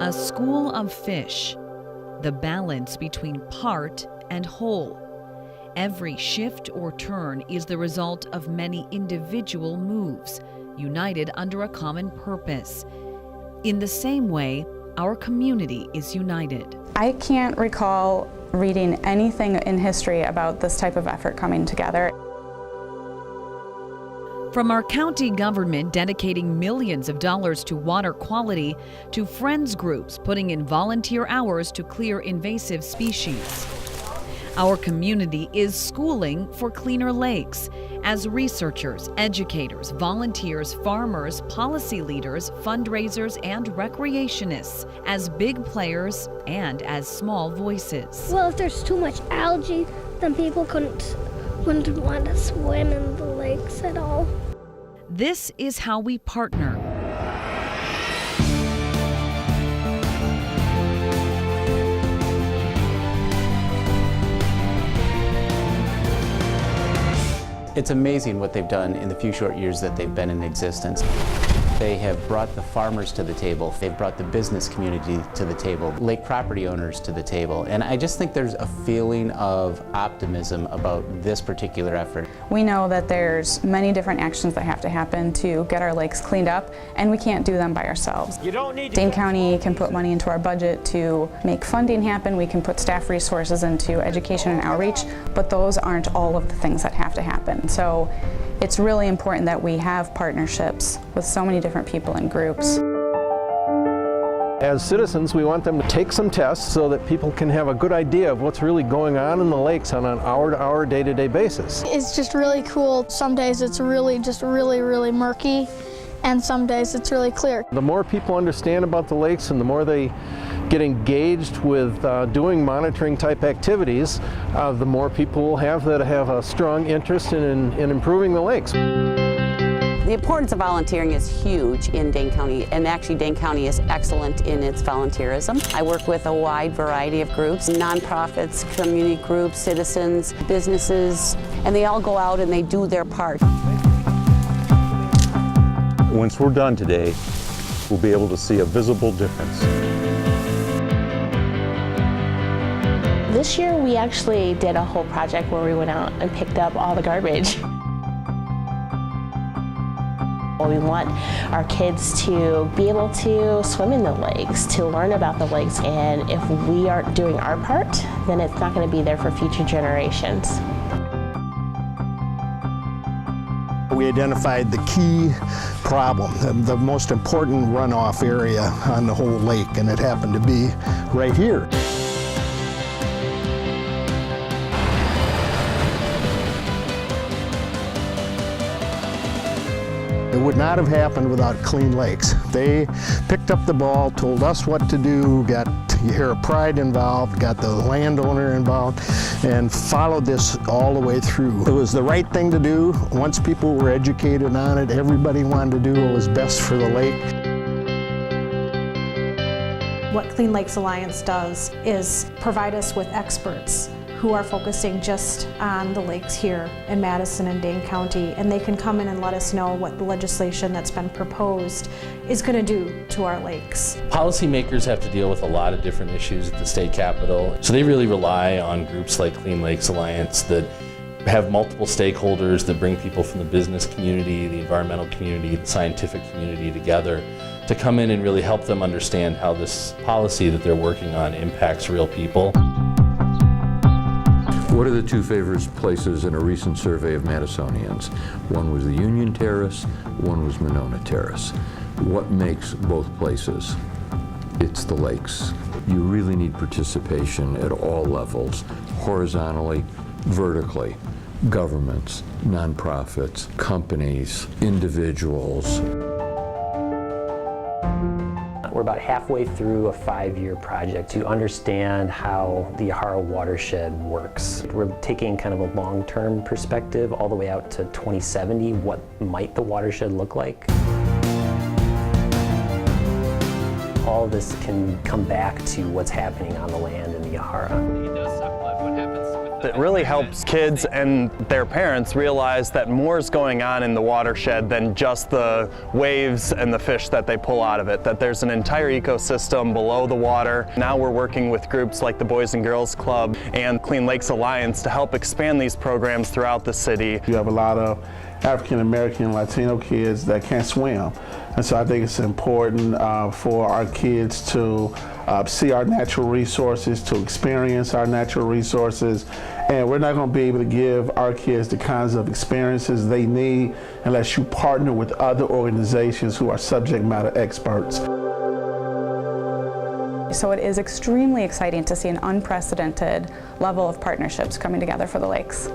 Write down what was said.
A school of fish, the balance between part and whole. Every shift or turn is the result of many individual moves, united under a common purpose. In the same way, our community is united. I can't recall reading anything in history about this type of effort coming together. From our county government dedicating millions of dollars to water quality, to friends groups putting in volunteer hours to clear invasive species. Our community is schooling for cleaner lakes as researchers, educators, volunteers, farmers, policy leaders, fundraisers, and recreationists, as big players and as small voices. Well, if there's too much algae, then people wouldn't want to swim in the lakes at all. This is how we partner. It's amazing what they've done in the few short years that they've been in existence. They have brought the farmers to the table. They've brought the business community to the table, lake property owners to the table. And I just think there's a feeling of optimism about this particular effort. We know that there's many different actions that have to happen to get our lakes cleaned up, and we can't do them by ourselves. Dane County can put money into our budget to make funding happen. We can put staff resources into education and outreach, but those aren't all of the things that have to happen. So it's really important that we have partnerships with so many different people and groups. As citizens, we want them to take some tests so that people can have a good idea of what's really going on in the lakes on an hour-to-hour, day-to-day basis. It's just really cool. Some days it's really murky, and some days it's really clear. The more people understand about the lakes and the more they get engaged with doing monitoring type activities, the more people will have that have a strong interest in improving the lakes. The importance of volunteering is huge in Dane County, and actually Dane County is excellent in its volunteerism. I work with a wide variety of groups, nonprofits, community groups, citizens, businesses, and they all go out and they do their part. Once we're done today, we'll be able to see a visible difference. This year we actually did a whole project where we went out and picked up all the garbage. We want our kids to be able to swim in the lakes, to learn about the lakes, and if we aren't doing our part, then it's not going to be there for future generations. We identified the key problem, the most important runoff area on the whole lake, and it happened to be right here. It would not have happened without clean lakes. They picked up the ball, told us what to do, got Yahara Pride involved, got the landowner involved, and followed this all the way through. It was the right thing to do. Once people were educated on it, everybody wanted to do what was best for the lake. What Clean Lakes Alliance does is provide us with experts who are focusing just on the lakes here in Madison and Dane County, and they can come in and let us know what the legislation that's been proposed is going to do to our lakes. Policymakers have to deal with a lot of different issues at the state capitol, so they really rely on groups like Clean Lakes Alliance that have multiple stakeholders that bring people from the business community, the environmental community, the scientific community together to come in and really help them understand how this policy that they're working on impacts real people. What are the two favorite places in a recent survey of Madisonians? One was the Union Terrace, one was Monona Terrace. What makes both places? It's the lakes. You really need participation at all levels, horizontally, vertically. Governments, nonprofits, companies, individuals. We're about halfway through a 5-year project to understand how the Yahara watershed works. We're taking kind of a long-term perspective all the way out to 2070. What might the watershed look like? All of this can come back to what's happening on the land in the Yahara. He does suck blood. What happens with It really helps kids and their parents realize that more is going on in the watershed than just the waves and the fish that they pull out of it, that there's an entire ecosystem below the water. Now we're working with groups like the Boys and Girls Club and Clean Lakes Alliance to help expand these programs throughout the city. You have a lot of African American, Latino kids that can't swim. And so I think it's important for our kids to see our natural resources, to experience our natural resources. And we're not going to be able to give our kids the kinds of experiences they need unless you partner with other organizations who are subject matter experts. So it is extremely exciting to see an unprecedented level of partnerships coming together for the lakes.